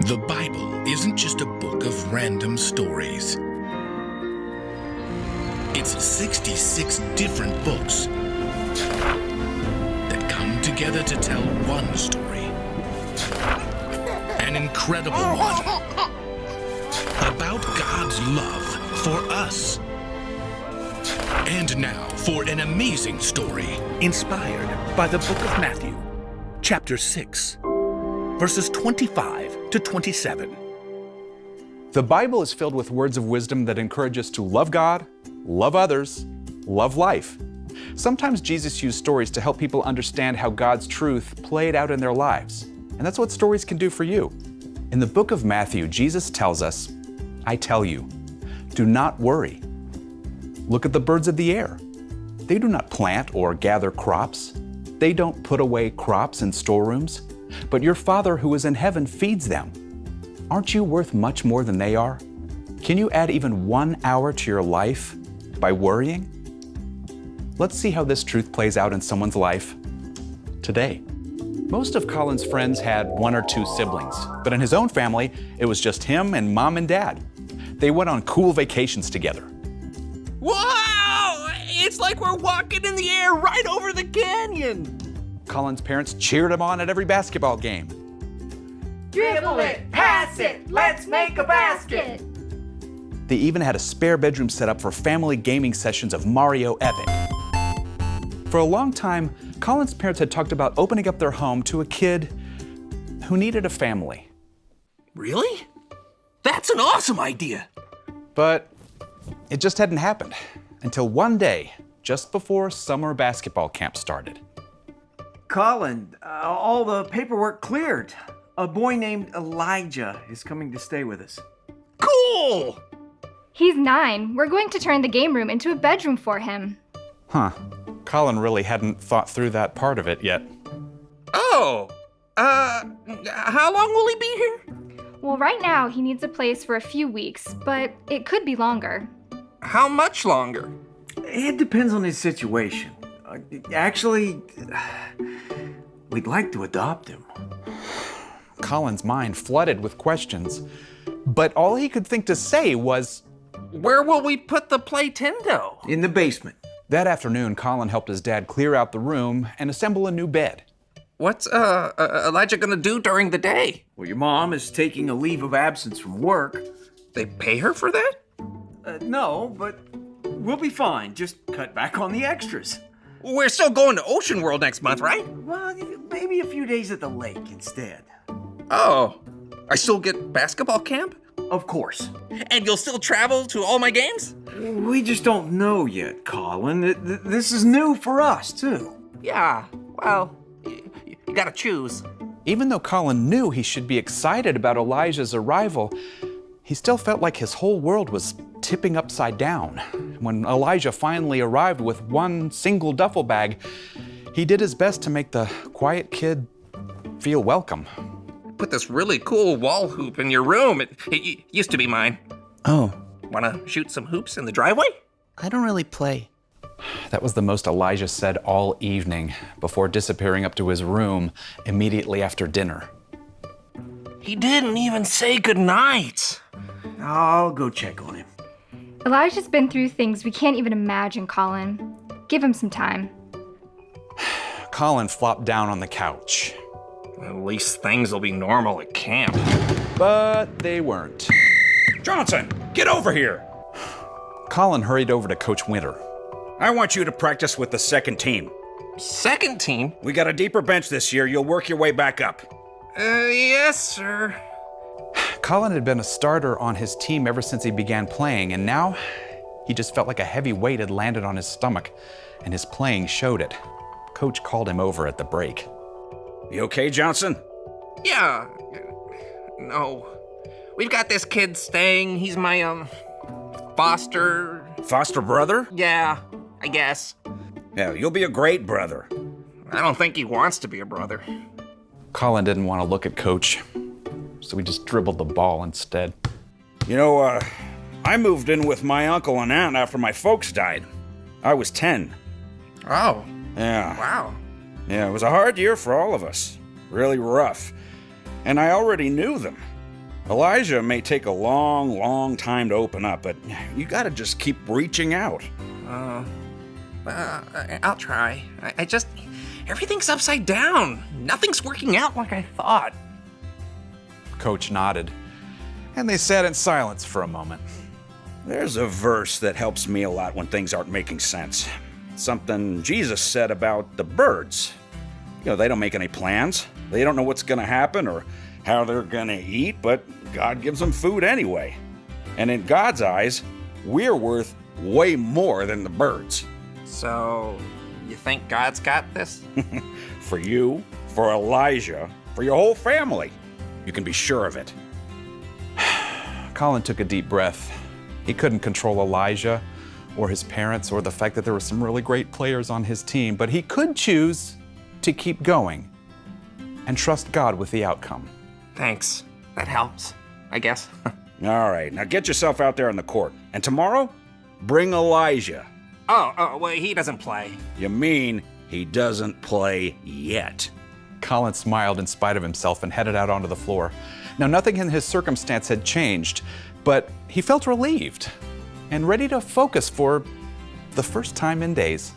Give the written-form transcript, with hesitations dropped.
The Bible isn't just a book of random stories. It's 66 different books that come together to tell one story. An incredible one. About God's love for us. And now for an amazing story. Inspired by the book of Matthew, chapter 6, verses 25 to 27. The Bible is filled with words of wisdom that encourage us to love God, love others, love life. Sometimes Jesus used stories to help people understand how God's truth played out in their lives. And that's what stories can do for you. In the book of Matthew, Jesus tells us, I tell you, do not worry. Look at the birds of the air. They do not plant or gather crops. They don't put away crops in storerooms. But your Father who is in heaven feeds them. Aren't you worth much more than they are? Can you add even 1 hour to your life by worrying? Let's see how this truth plays out in someone's life today. Most of Colin's friends had 1 or 2 siblings, but in his own family, it was just him and mom and dad. They went on cool vacations together. Wow! It's like we're walking in the air right over the canyon! Colin's parents cheered him on at every basketball game. Dribble it, pass it, let's make a basket. They even had a spare bedroom set up for family gaming sessions of Mario Epic. For a long time, Colin's parents had talked about opening up their home to a kid who needed a family. Really? That's an awesome idea! But it just hadn't happened until one day, just before summer basketball camp started. Colin, all the paperwork cleared. A boy named Elijah is coming to stay with us. Cool! He's 9. We're going to turn the game room into a bedroom for him. Huh. Colin really hadn't thought through that part of it yet. Oh, how long will he be here? Well, right now he needs a place for a few weeks, but it could be longer. How much longer? It depends on his situation. Actually, we'd like to adopt him. Colin's mind flooded with questions, but all he could think to say was, Where will we put the Play Tendo? In the basement. That afternoon, Colin helped his dad clear out the room and assemble a new bed. What's Elijah gonna do during the day? Well, your mom is taking a leave of absence from work. They pay her for that? No, but we'll be fine. Just cut back on the extras. We're still going to Ocean World next month, right? Well, maybe a few days at the lake instead. Oh, I still get basketball camp? Of course. And you'll still travel to all my games? We just don't know yet, Colin. This is new for us, too. Yeah, well, you gotta choose. Even though Colin knew he should be excited about Elijah's arrival, he still felt like his whole world was tipping upside down. When Elijah finally arrived with one single duffel bag, he did his best to make the quiet kid feel welcome. Put this really cool wall hoop in your room. It used to be mine. Oh, Wanna shoot some hoops in the driveway? I don't really play. That was the most Elijah said all evening before disappearing up to his room immediately after dinner. He didn't even say goodnight. I'll go check on him. Elijah's been through things we can't even imagine, Colin. Give him some time. Colin flopped down on the couch. At least things will be normal at camp. But they weren't. Johnson, get over here. Colin hurried over to Coach Winter. I want you to practice with the second team. Second team? We got a deeper bench this year. You'll work your way back up. Yes, sir. Colin had been a starter on his team ever since he began playing, and now he just felt like a heavy weight had landed on his stomach, and his playing showed it. Coach called him over at the break. You okay, Johnson? Yeah. No. We've got this kid staying. He's my, foster... Foster brother? Yeah, I guess. Yeah, you'll be a great brother. I don't think he wants to be a brother. Colin didn't want to look at Coach, so he just dribbled the ball instead. You know, I moved in with my uncle and aunt after my folks died. I was 10. Oh. Yeah. Wow. Yeah, it was a hard year for all of us. Really rough. And I already knew them. Elijah may take a long time to open up, but you gotta just keep reaching out. I'll try. I just. Everything's upside down. Nothing's working out like I thought. Coach nodded, and they sat in silence for a moment. There's a verse that helps me a lot when things aren't making sense. Something Jesus said about the birds. You know, they don't make any plans. They don't know what's gonna happen or how they're gonna eat, but God gives them food anyway. And in God's eyes, we're worth way more than the birds. So, you think God's got this? For you, for Elijah, for your whole family. You can be sure of it. Colin took a deep breath. He couldn't control Elijah or his parents or the fact that there were some really great players on his team, but he could choose to keep going and trust God with the outcome. Thanks. That helps, I guess. All right, now get yourself out there on the court. And tomorrow, bring Elijah. Oh, well, he doesn't play. You mean he doesn't play yet? Colin smiled in spite of himself and headed out onto the floor. Now, nothing in his circumstance had changed, but he felt relieved and ready to focus for the first time in days.